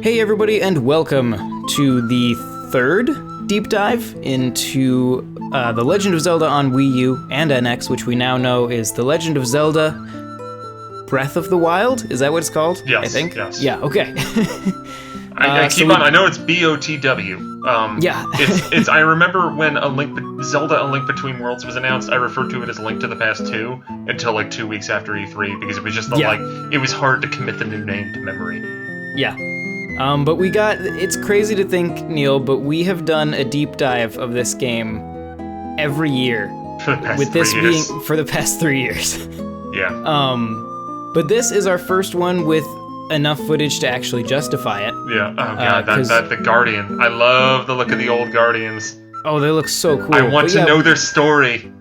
Hey everybody, and welcome to the third deep dive into The Legend of Zelda on Wii U and NX, which we now know is The Legend of Zelda Breath of the Wild? Is that what it's called? Yes, I think? yes. Yeah, okay. I know it's BOTW. Yeah. it's. I remember when Zelda: A Link Between Worlds was announced, I referred to it as Link to the Past 2 until like 2 weeks after E3 because it was just it was hard to commit the new name to memory. Yeah. But it's crazy to think, Neal, but we have done a deep dive of this game every year. For the past with 3 this years. being for the past 3 years. Yeah. But this is our first one with enough footage to actually justify it. Yeah. Oh god, the Guardian. I love the look of the old Guardians. Oh, they look so cool. I want to know their story.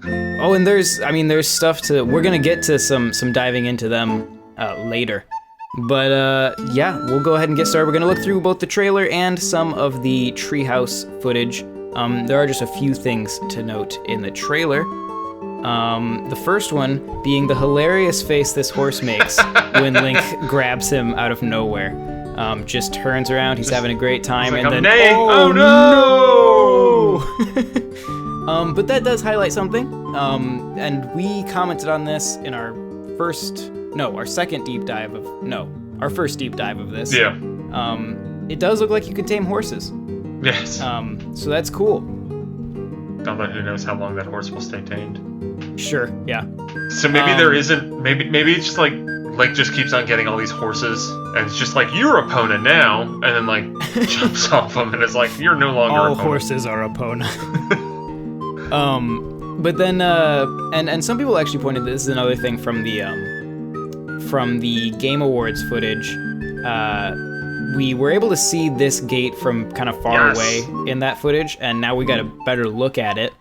Oh, and there's stuff to. We're gonna get to some diving into them later. But yeah, we'll go ahead and get started. We're gonna look through both the trailer and some of the treehouse footage. There are just a few things to note in the trailer. The first one being the hilarious face this horse makes when Link grabs him out of nowhere. Just turns around, he's having a great time, like, and then oh no! But that does highlight something. And we commented on this in our first deep dive of this. Yeah. It does look like you can tame horses. Yes. So that's cool. Although who knows how long that horse will stay tamed. Sure, yeah. So maybe there isn't. Maybe it's just like just keeps on getting all these horses, and it's just like your opponent now, and then like jumps off them, and it's like you're no longer. All opponent. horses are opponent. But then and some people actually pointed. This is another thing from the Game Awards footage. We were able to see this gate from kind of far away in that footage, and now we got a better look at it.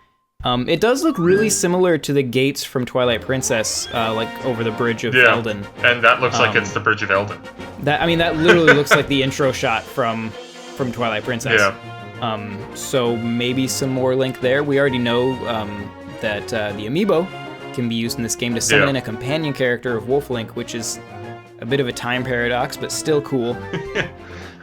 It does look really similar to the gates from Twilight Princess, like over the Bridge of Eldin. And that looks like it's the Bridge of Eldin. That literally looks like the intro shot from Twilight Princess. Yeah. So maybe some more Link there. We already know that the amiibo can be used in this game to summon in a companion character of Wolf Link, which is a bit of a time paradox, but still cool.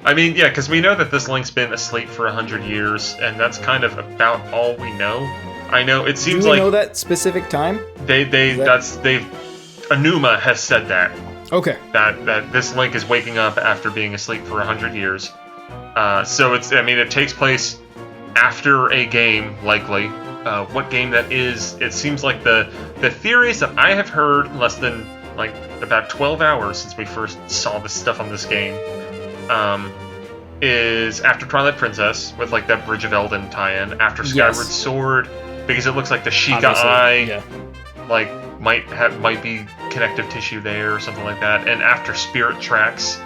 I mean, yeah, because we know that this Link's been asleep for 100 years, and that's kind of about all we know. I know it seems Do we like know that specific time? Anuma has said that. Okay. That this Link is waking up after being asleep for 100 years. So it takes place after a game, likely. What game that is? It seems like the theories that I have heard in less than about 12 hours since we first saw this stuff on this game, is after Twilight Princess with that Bridge of Eldin tie-in, after Skyward Sword, because it looks like the Sheikah Eye might be connective tissue there or something like that, and after Spirit Tracks.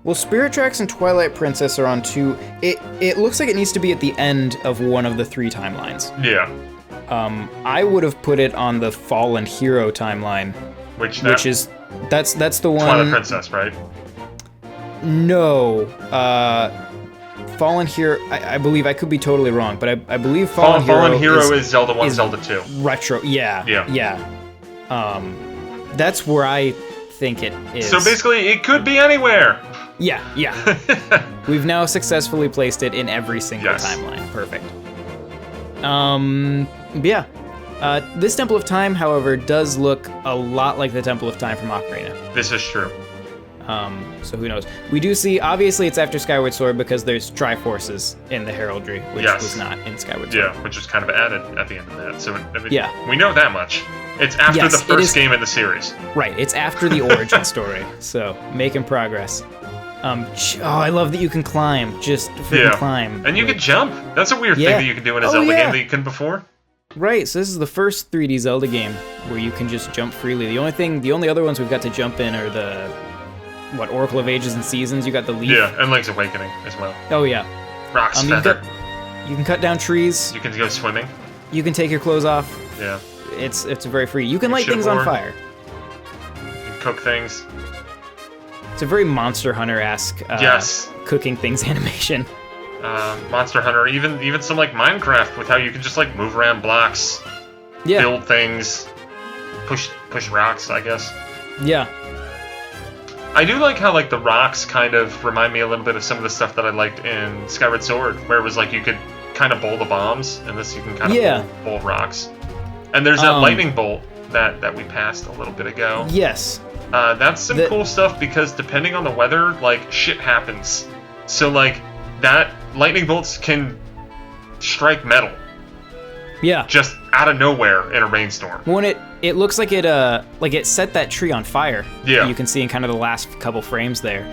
Well, Spirit Tracks and Twilight Princess are on two. It looks like it needs to be at the end of one of the three timelines. Yeah. I would have put it on the Fallen Hero timeline, which is that's the one. Twilight Princess, right? No, Fallen Hero. I believe I could be totally wrong, but I believe Fallen Hero is Zelda 1, Zelda 2. Retro, yeah. That's where I think it is. So basically, it could be anywhere. Yeah. We've now successfully placed it in every single timeline. Perfect. This Temple of Time, however, does look a lot like the Temple of Time from Ocarina. This is true. So who knows? We do see, obviously it's after Skyward Sword because there's Triforces in the heraldry, which was not in Skyward Sword. Yeah, which was kind of added at the end of that. So we know that much. It's after the first game in the series. Right, it's after the origin story. So, making progress. I love that you can climb. Just freaking climb. And you can jump. That's a weird thing that you can do in a Zelda game that you couldn't before. Right, so this is the first 3D Zelda game where you can just jump freely. The only other ones we've got to jump in are the Oracle of Ages and Seasons. You got the Leaf. Yeah, and Link's Awakening as well. Oh yeah. Rock's Feather. You can cut down trees. You can go swimming. You can take your clothes off. Yeah. It's very free. You can light things on fire. You can cook things. It's a very Monster Hunter-esque cooking things animation. Monster Hunter, even some Minecraft with how you can just move around blocks, build things, push rocks, I guess. Yeah. I do like how like the rocks kind of remind me a little bit of some of the stuff that I liked in Skyward Sword, where it was like you could kind of bowl the bombs, and this you can kind of bowl rocks. And there's that lightning bolt that we passed a little bit ago. Yes. That's some cool stuff because depending on the weather, like shit happens. So like that lightning bolts can strike metal. Yeah. Just out of nowhere in a rainstorm. When it looks like it set that tree on fire. Yeah. You can see in kind of the last couple frames there.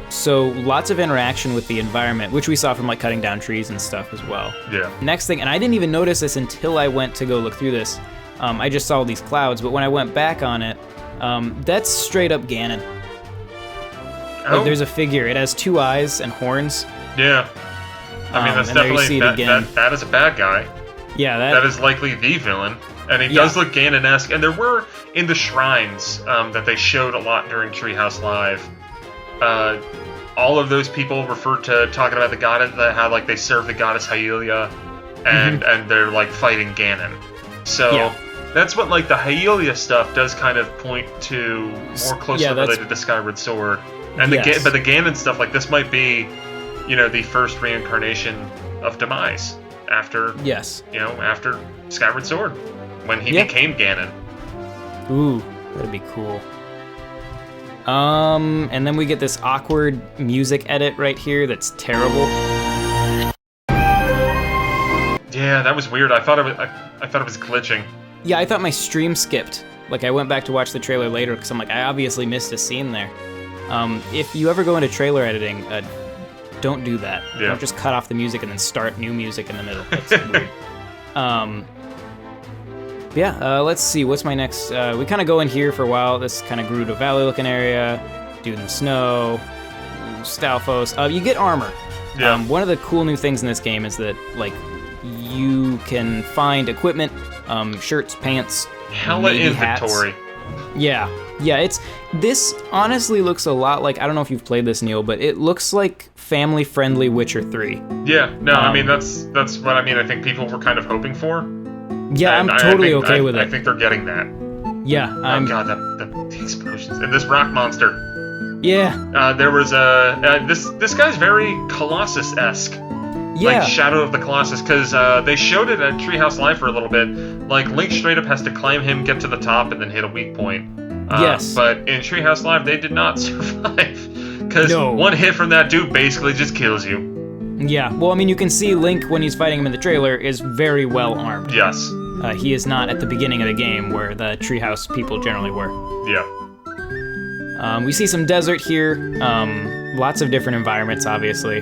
So lots of interaction with the environment, which we saw from like cutting down trees and stuff as well. Yeah. Next thing, and I didn't even notice this until I went to go look through this. I just saw these clouds, but when I went back on it, that's straight up Ganon. Oh. Like, there's a figure. It has 2 eyes and horns. Yeah. I mean, that's definitely that is a bad guy. Yeah, that is likely the villain, and he does look Ganon-esque. And there were in the shrines that they showed a lot during Treehouse Live. All of those people referred to talking about the goddess, how like they serve the goddess Hylia, and they're like fighting Ganon. So that's what like the Hylia stuff does kind of point to more closely related to Skyward Sword. And but the Ganon stuff, like this might be, the first reincarnation of Demise after after Skyward Sword, when he became Ganon. Ooh, that'd be cool. And then we get this awkward music edit right here that's terrible. Yeah, that was weird. I thought it was glitching. Yeah, I thought my stream skipped. Like I went back to watch the trailer later because I'm like, I obviously missed a scene there. If you ever go into trailer editing, don't do that. Yeah. Don't just cut off the music and then start new music in the middle. That's weird. Let's see. What's my next? We kind of go in here for a while. This kind of Gerudo Valley looking area. Dude in the snow. Stalfos. You get armor. Yeah. One of the cool new things in this game is that like you can find equipment, shirts, pants, hella inventory. Hats. Yeah. This honestly looks a lot like, I don't know if you've played this, Neal, but it looks like family-friendly Witcher 3. Yeah. No, I mean that's what I mean. I think people were kind of hoping for. Yeah, I'm totally okay with it. I think they're getting that. Yeah. Oh god, the explosions and this rock monster. Yeah. There was this guy's very Colossus-esque. Yeah. Like Shadow of the Colossus, because they showed it at Treehouse Live for a little bit. Like Link straight up has to climb him, get to the top, and then hit a weak point. Yes. But in Treehouse Live, they did not survive. Because one hit from that dude basically just kills you. Yeah. Well, I mean, you can see Link, when he's fighting him in the trailer, is very well armed. Yes. He is not at the beginning of the game where the Treehouse people generally were. Yeah. We see some desert here. Lots of different environments, obviously.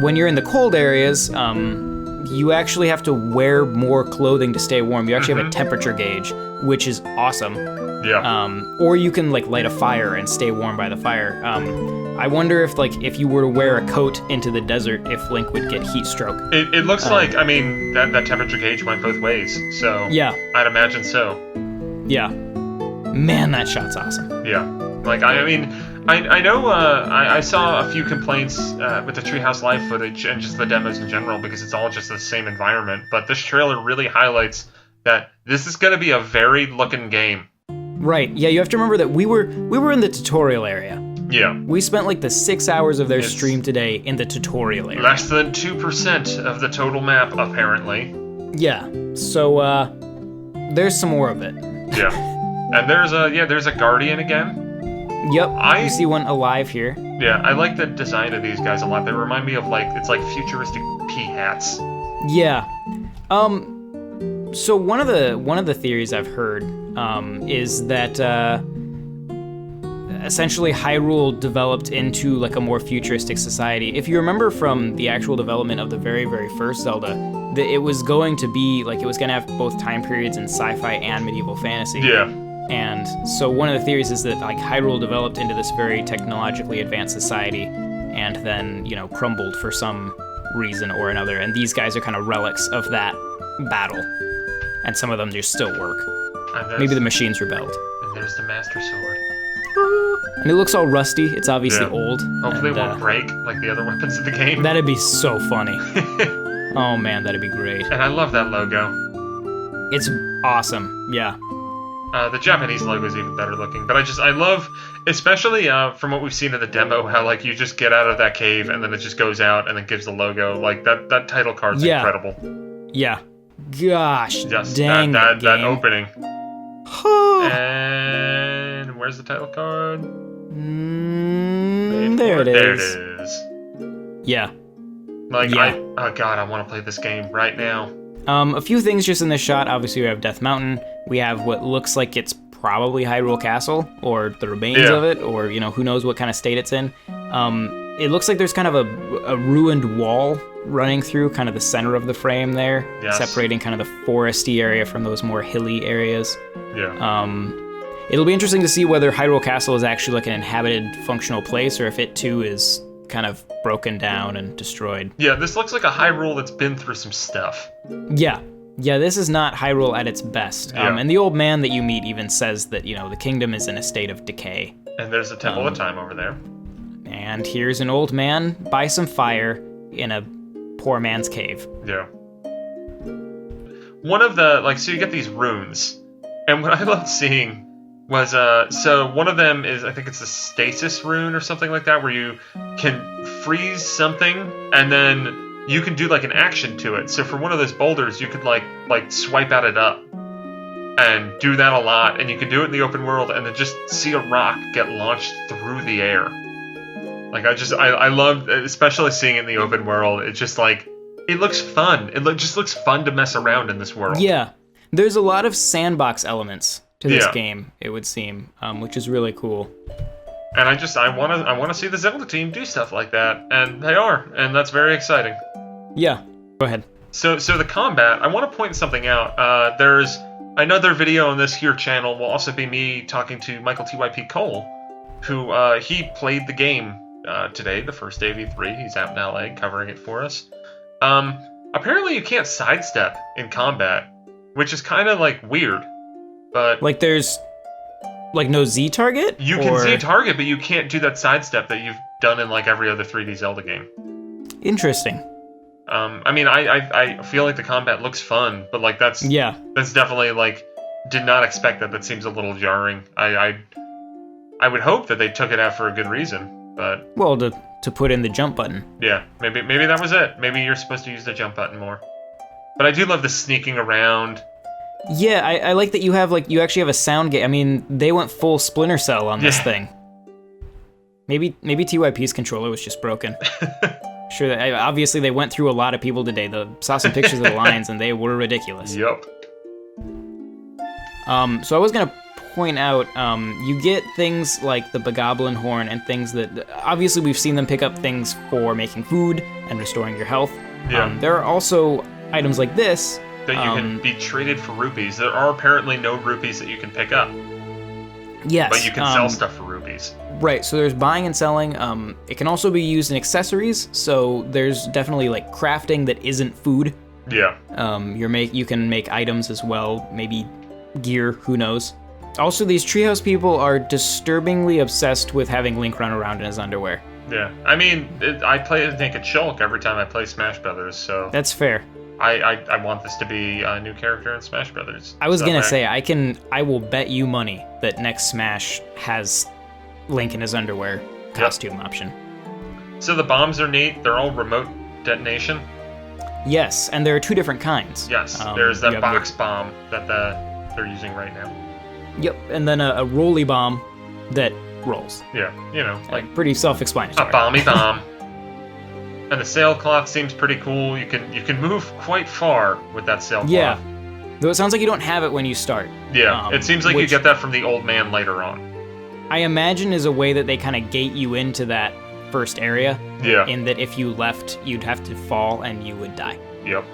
When you're in the cold areas, you actually have to wear more clothing to stay warm. You actually have a temperature gauge, which is awesome. Yeah. Or you can like light a fire and stay warm by the fire. I wonder if you were to wear a coat into the desert, if Link would get heat stroke. It looks like, I mean, that temperature gauge went both ways, so yeah, I'd imagine so. Yeah. Man, that shot's awesome. Yeah. Like, I mean, I know I saw a few complaints with the Treehouse Live footage and just the demos in general because it's all just the same environment, but this trailer really highlights that this is going to be a varied looking game. Right. Yeah, you have to remember that we were in the tutorial area. Yeah. We spent like the 6 hours of their stream today in the tutorial area. Less than 2% of the total map, apparently. Yeah. So there's some more of it. Yeah. And there's a Guardian again. Yep, you see one alive here. Yeah, I like the design of these guys a lot. They remind me of it's like futuristic pea hats. Yeah. So one of the theories I've heard is that essentially Hyrule developed into like a more futuristic society. If you remember from the actual development of the very, very first Zelda, it was going to be like it was going to have both time periods in sci-fi and medieval fantasy. Yeah. And so one of the theories is that like Hyrule developed into this very technologically advanced society and then, crumbled for some reason or another. And these guys are kind of relics of that battle. And some of them just still work. Maybe the machines rebelled. And there's the Master Sword. And it looks all rusty. It's obviously old. Hopefully it won't break like the other weapons of the game. That'd be so funny. Oh man, that'd be great. And I love that logo. It's awesome, yeah. The Japanese logo is even better looking, but I love, especially from what we've seen in the demo, how like you just get out of that cave and then it just goes out and then gives the logo. Like that title card's incredible. Yeah. Gosh, Yes, dang that game. opening. And where's the title card? There it is. There it is. Yeah. Like oh god, I want to play this game right now. A few things just in this shot. Obviously, we have Death Mountain. We have what looks like it's probably Hyrule Castle, or the remains of it, or, who knows what kind of state it's in. It looks like there's kind of a ruined wall running through kind of the center of the frame there, separating kind of the foresty area from those more hilly areas. Yeah. It'll be interesting to see whether Hyrule Castle is actually like an inhabited, functional place, or if it too is kind of broken down and destroyed. Yeah, this looks like a Hyrule that's been through some stuff. Yeah, this is not Hyrule at its best. And the old man that you meet even says that, the kingdom is in a state of decay. And there's a Temple of Time over there. And here's an old man by some fire in a poor man's cave. Yeah. One of the, so you get these runes. And what I loved seeing was, so one of them is, I think it's the stasis rune or something like that, where you can freeze something and then you can do like an action to it. So for one of those boulders, you could like swipe at it up and do that a lot. And you can do it in the open world and then just see a rock get launched through the air. Like I love, especially seeing it in the open world. It's just like, it looks fun. It just looks fun to mess around in this world. Yeah, there's a lot of sandbox elements to this game, it would seem, which is really cool. And I want to see the Zelda team do stuff like that, and they are, and that's very exciting. Yeah, go ahead. So the combat, I want to point something out. There's another video on this here channel will also be me talking to Michael TYP Cole, who he played the game today, the first day of E3. He's out in LA covering it for us. Apparently you can't sidestep in combat, which is kind of like weird. But like there's like no Z target? You can Z target, but you can't do that sidestep that you've done in like every other 3D Zelda game. Interesting. I mean, I feel like the combat looks fun, but like that's definitely like, did not expect that. That seems a little jarring. I would hope that they took it out for a good reason, but well, to put in the jump button. Yeah, maybe that was it. Maybe you're supposed to use the jump button more. But I do love the sneaking around. Yeah, I like that you actually have a sound gate. I mean, they went full Splinter Cell on this thing. Maybe TYP's controller was just broken. Sure, obviously they went through a lot of people today. Saw some pictures of the lines, and they were ridiculous. Yep. So I was gonna point out, you get things like the Bogoblin Horn and things that, obviously we've seen them pick up things for making food and restoring your health. Yeah. There are also items like this, that you can be traded for rupees. There are apparently no rupees that you can pick up. Yes. But you can sell stuff for rupees. Right, so there's buying and selling. It can also be used in accessories, so there's definitely like crafting that isn't food. Yeah. You can make items as well, maybe gear, who knows. Also, these treehouse people are disturbingly obsessed with having Link run around in his underwear. Yeah, I mean, I play as Naked Shulk every time I play Smash Brothers, so... That's fair. I want this to be a new character in Smash Brothers. I was gonna say, I will bet you money that next Smash has Link in his underwear costume option. So the bombs are neat. They're all remote detonation. Yes, and there are two different kinds. Yes, there's that box bomb that they're using right now. Yep, and then a rolly bomb that rolls. Yeah, like pretty self-explanatory. A bomby bomb. And the sailcloth seems pretty cool. You can move quite far with that sailcloth. Yeah, though it sounds like you don't have it when you start. Yeah, it seems like you get that from the old man later on. I imagine is a way that they kind of gate you into that first area. Yeah. In that if you left, you'd have to fall and you would die. Yep.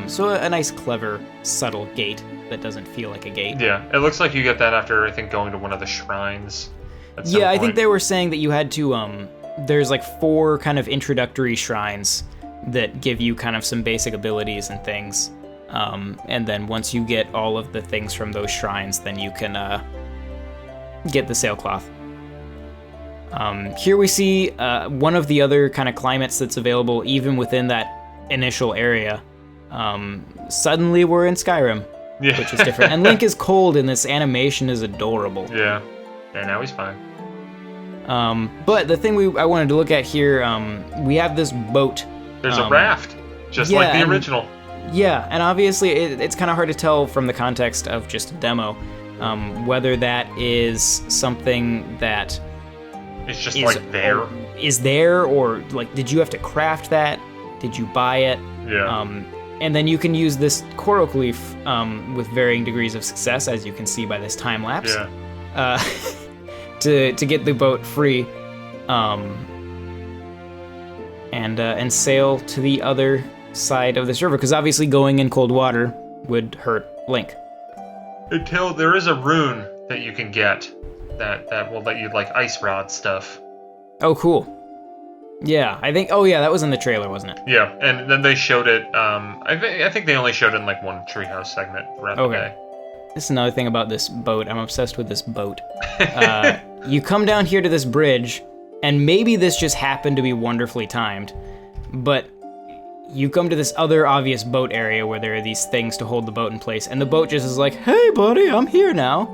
So a nice, clever, subtle gate that doesn't feel like a gate. Yeah, it looks like you get that after, I think, going to one of the shrines. Yeah, I think they were saying that you had to, there's like 4 kind of introductory shrines that give you kind of some basic abilities and things. And then once you get all of the things from those shrines, then you can get the sailcloth. Here we see one of the other kind of climates that's available even within that initial area. Suddenly we're in Skyrim. Yeah. which is different. And Link is cold, and this animation is adorable. Yeah. Yeah, now he's fine. But the thing I wanted to look at here, we have this boat. There's a raft, just like the original. Yeah, and obviously it's kind of hard to tell from the context of just a demo whether that is something that it's just like there. Is there, or like did you have to craft that? Did you buy it? Yeah. And then you can use this Korok leaf with varying degrees of success, as you can see by this time lapse. Yeah. To get the boat free, and sail to the other side of this river, because obviously going in cold water would hurt Link. Until there is a rune that you can get that will let you like ice rod stuff. Oh, cool. Yeah, I think. Oh, yeah, that was in the trailer, wasn't it? Yeah, and then they showed it. I think they only showed it in like one treehouse segment throughout the day. This is another thing about this boat. I'm obsessed with this boat. You come down here to this bridge, and maybe this just happened to be wonderfully timed, but you come to this other obvious boat area where there are these things to hold the boat in place, and the boat just is like, hey, buddy, I'm here now.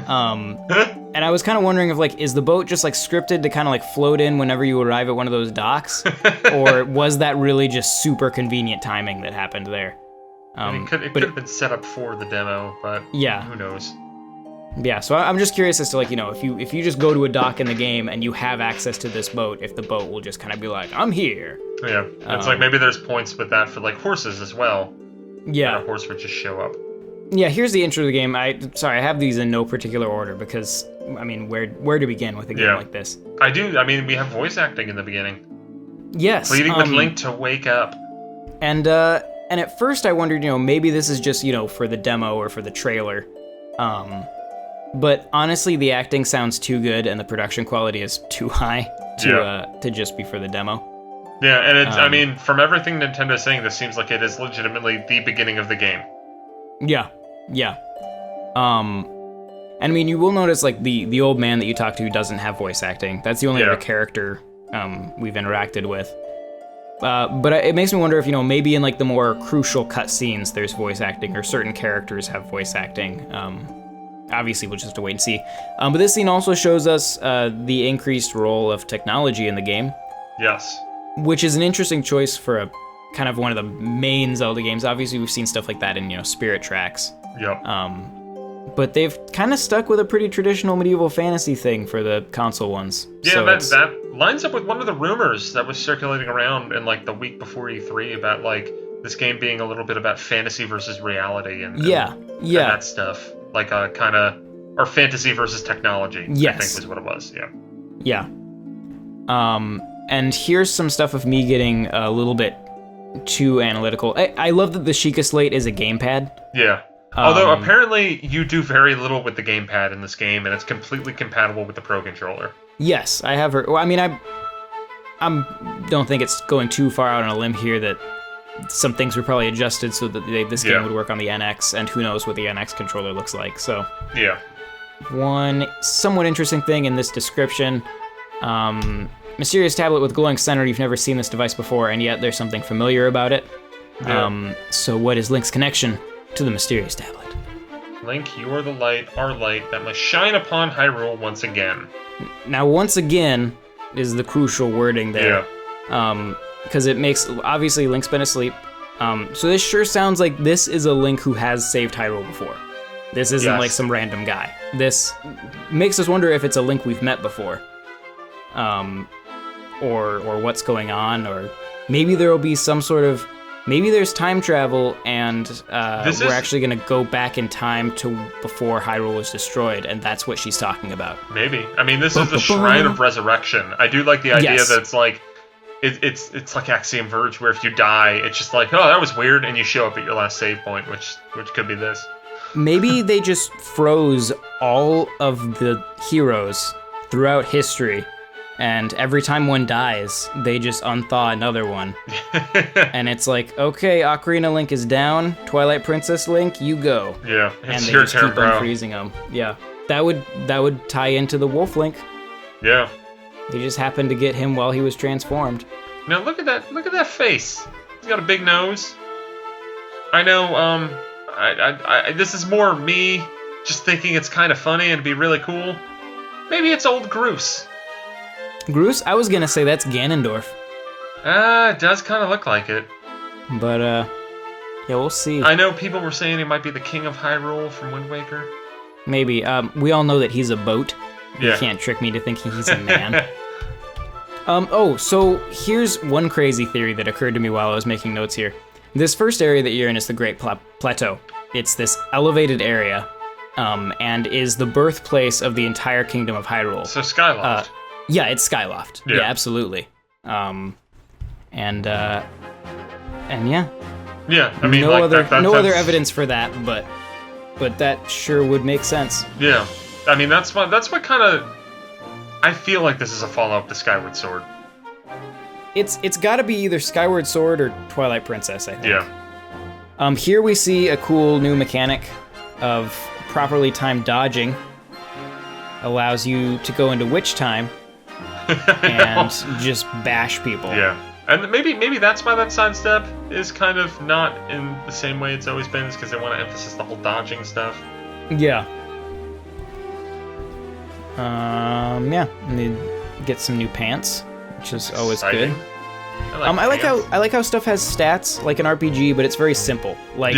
And I was kind of wondering if, like, is the boat just, like, scripted to kind of, like, float in whenever you arrive at one of those docks? Or was that really just super convenient timing that happened there? It could have been set up for the demo, but yeah, who knows? Yeah, so I'm just curious as to, like, you know, if you just go to a dock in the game and you have access to this boat, if the boat will just kind of be like, I'm here. Yeah, it's like maybe there's points with that for, like, horses as well. Yeah. A horse would just show up. Yeah, here's the intro to the game. I have these in no particular order because, I mean, where to begin with a game like this? I mean, we have voice acting in the beginning. Yes. Pleading with Link to wake up. And at first I wondered, you know, maybe this is just, you know, for the demo or for the trailer. But honestly, the acting sounds too good and the production quality is too high to just be for the demo. Yeah, and it's, I mean, from everything Nintendo's saying, this seems like it is legitimately the beginning of the game. Yeah. And I mean, you will notice, like, the old man that you talk to doesn't have voice acting. That's the only other character we've interacted with. But it makes me wonder if, you know, maybe in, like, the more crucial cutscenes there's voice acting, or certain characters have voice acting. Obviously, we'll just have to wait and see. But this scene also shows us the increased role of technology in the game. Yes. Which is an interesting choice for a kind of one of the main Zelda games. Obviously, we've seen stuff like that in, you know, Spirit Tracks. Yep. But they've kind of stuck with a pretty traditional medieval fantasy thing for the console ones. Yeah, so that lines up with one of the rumors that was circulating around in, like, the week before E3 about, like, this game being a little bit about fantasy versus reality and that stuff. Like a kind of, or fantasy versus technology, yes. I think was what it was, Yeah. And here's some stuff of me getting a little bit too analytical. I love that the Sheikah Slate is a gamepad. Yeah. Although apparently you do very little with the gamepad in this game, and it's completely compatible with the Pro Controller. Yes, I have heard. Well, I mean, I don't think it's going too far out on a limb here that some things were probably adjusted so that this game would work on the NX, and who knows what the NX controller looks like. So yeah. One somewhat interesting thing in this description. Mysterious tablet with glowing center. You've never seen this device before, and yet there's something familiar about it. Yeah. So what is Link's connection to the mysterious tablet? Link, you are the light, our light, that must shine upon Hyrule once again. Now, once again is the crucial wording there. Yeah. Because it makes, obviously, Link's been asleep. So this sure sounds like this is a Link who has saved Hyrule before. This isn't like some random guy. This makes us wonder if it's a Link we've met before. Or what's going on, or maybe there will be some sort of, maybe there's time travel and we're actually going to go back in time to before Hyrule was destroyed, and that's what she's talking about. Maybe. I mean, this is the Shrine of Resurrection. I do like the idea that it's like, it's like Axiom Verge, where if you die, it's just like, oh, that was weird, and you show up at your last save point, which could be this. Maybe they just froze all of the heroes throughout history, and every time one dies, they just unthaw another one. And it's like, okay, Ocarina Link is down, Twilight Princess Link, you go. Yeah, it's and they your just turn, keep on freezing them. Yeah, that would tie into the Wolf Link. Yeah. They just happened to get him while he was transformed. Now look at that face. He's got a big nose. I know, This is more me just thinking it's kind of funny and it'd be really cool. Maybe it's old Groose. Groose? I was gonna say that's Ganondorf. It does kind of look like it. But, yeah, we'll see. I know people were saying he might be the king of Hyrule from Wind Waker. Maybe. We all know that he's a boat. Yeah. You can't trick me to thinking he's a man. So here's one crazy theory that occurred to me while I was making notes here. This first area that you're in is the Great Plateau. It's this elevated area, and is the birthplace of the entire kingdom of Hyrule. So Skyloft. Yeah, it's Skyloft. Yeah. Yeah, absolutely. And yeah. Yeah, I mean, no like, other that's other evidence for that, but that sure would make sense. Yeah, I mean that's what kind of. I feel like this is a follow-up to Skyward Sword. It's got to be either Skyward Sword or Twilight Princess, I think. Yeah. Here we see a cool new mechanic of properly timed dodging. Allows you to go into witch time and just bash people. Yeah. And maybe that's why that sidestep is kind of not in the same way it's always been, is because they want to emphasize the whole dodging stuff. Yeah. Yeah. And they get some new pants, which is always Exciting. good. I I like how stuff has stats like an RPG, but it's very simple. Like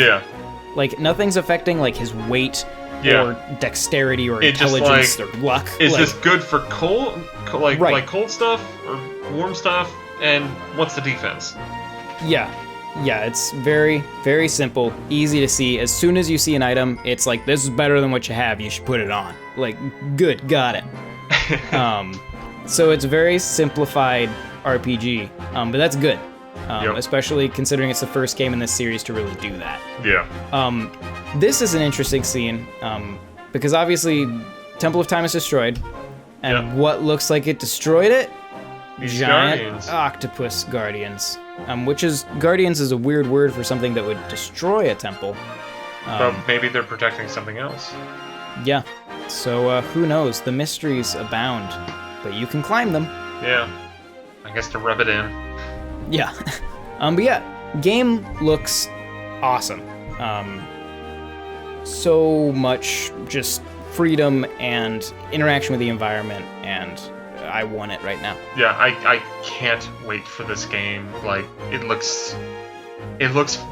nothing's affecting like his weight or dexterity or intelligence or luck. Is this good for cold stuff or warm stuff? And what's the defense? Yeah, it's very, very simple, easy to see. As soon as you see an item, it's like, this is better than what you have, you should put it on. Like, good, got it. So it's a very simplified RPG, but that's good. Especially considering it's the first game in this series to really do that. Yeah. This is an interesting scene, because obviously Temple of Time is destroyed, and what looks like it destroyed it? These Giant guardians. octopus guardians. Guardians is a weird word for something that would destroy a temple. But maybe they're protecting something else. Yeah, so who knows? The mysteries abound, but you can climb them. Yeah, I guess to rub it in. Yeah, but yeah, game looks awesome. So much just freedom and interaction with the environment, and I want it right now. Yeah, I can't wait for this game. Like, it looks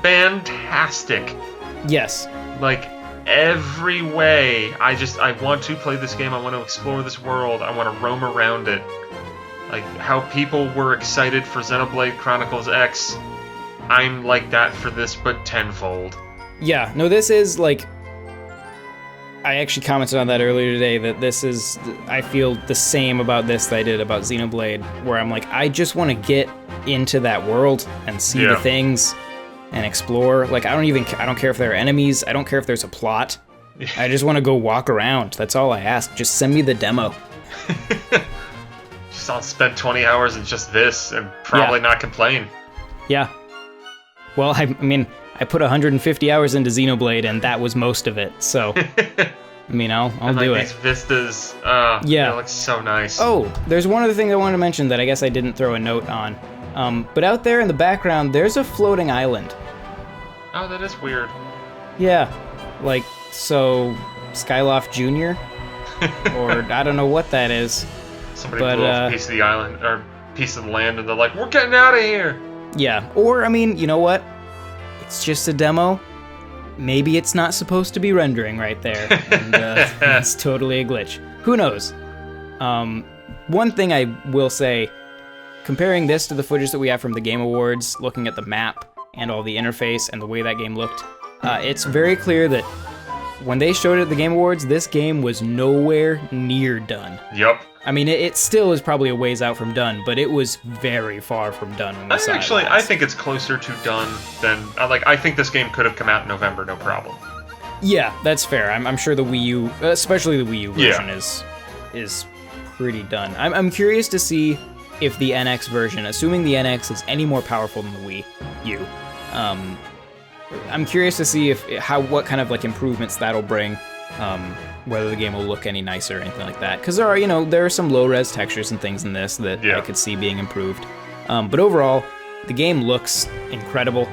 fantastic. Yes. Like, every way. I want to play this game. I want to explore this world. I want to roam around it. Like, how people were excited for Xenoblade Chronicles X, I'm like that for this, but tenfold. Yeah, no, this is, like... I actually commented on that earlier today, that this is... I feel the same about this that I did about Xenoblade, where I'm like, I just want to get into that world and see the things and explore. Like, I don't care if there are enemies, I don't care if there's a plot. I just want to go walk around. That's all I ask. Just send me the demo. Just I'll spend 20 hours in just this and probably not complain. Yeah. Well, I mean, I put 150 hours into Xenoblade, and that was most of it, so... I mean, I'll do it. These vistas, they look so nice. Oh, there's one other thing I wanted to mention that I guess I didn't throw a note on. But out there in the background, there's a floating island. Oh, that is weird. Yeah. Like, so... Skyloft Jr.? Or I don't know what that is. Somebody blew off a piece of the island, or piece of the land, and they're like, we're getting out of here! Yeah, or, I mean, you know what? It's just a demo. Maybe it's not supposed to be rendering right there, and it's totally a glitch. Who knows? One thing I will say, comparing this to the footage that we have from the Game Awards, looking at the map and all the interface and the way that game looked, it's very clear that when they showed it at the Game Awards, this game was nowhere near done. Yep. I mean, it still is probably a ways out from done, but it was very far from done when we saw it last. I think it's closer to done than... I think this game could have come out in November, no problem. Yeah, that's fair. I'm sure the Wii U, especially the Wii U version, is pretty done. I'm curious to see if the NX version, assuming the NX is any more powerful than the Wii U, I'm curious to see what kind of like improvements that'll bring. Whether the game will look any nicer or anything like that. Because there are some low-res textures and things in this that I could see being improved. But overall, the game looks incredible.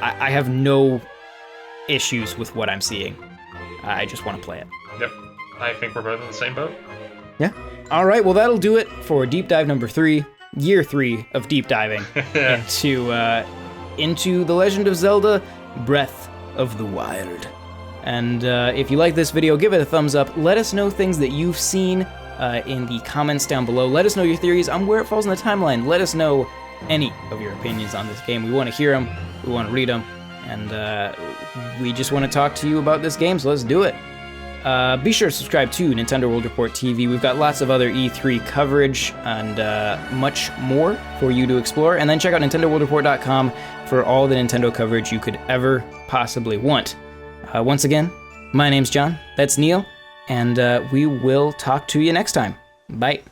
I have no issues with what I'm seeing. I just want to play it. Yep. I think we're both in the same boat. Yeah. All right, well, that'll do it for Deep Dive number 3, year 3 of deep diving into The Legend of Zelda Breath of the Wild. And if you like this video, give it a thumbs up. Let us know things that you've seen in the comments down below. Let us know your theories on where it falls in the timeline. Let us know any of your opinions on this game. We want to hear them, we want to read them, and we just want to talk to you about this game, so let's do it. Be sure to subscribe to Nintendo World Report TV. We've got lots of other E3 coverage and much more for you to explore. And then check out NintendoWorldReport.com for all the Nintendo coverage you could ever possibly want. Once again, my name's John, that's Neal, and we will talk to you next time. Bye.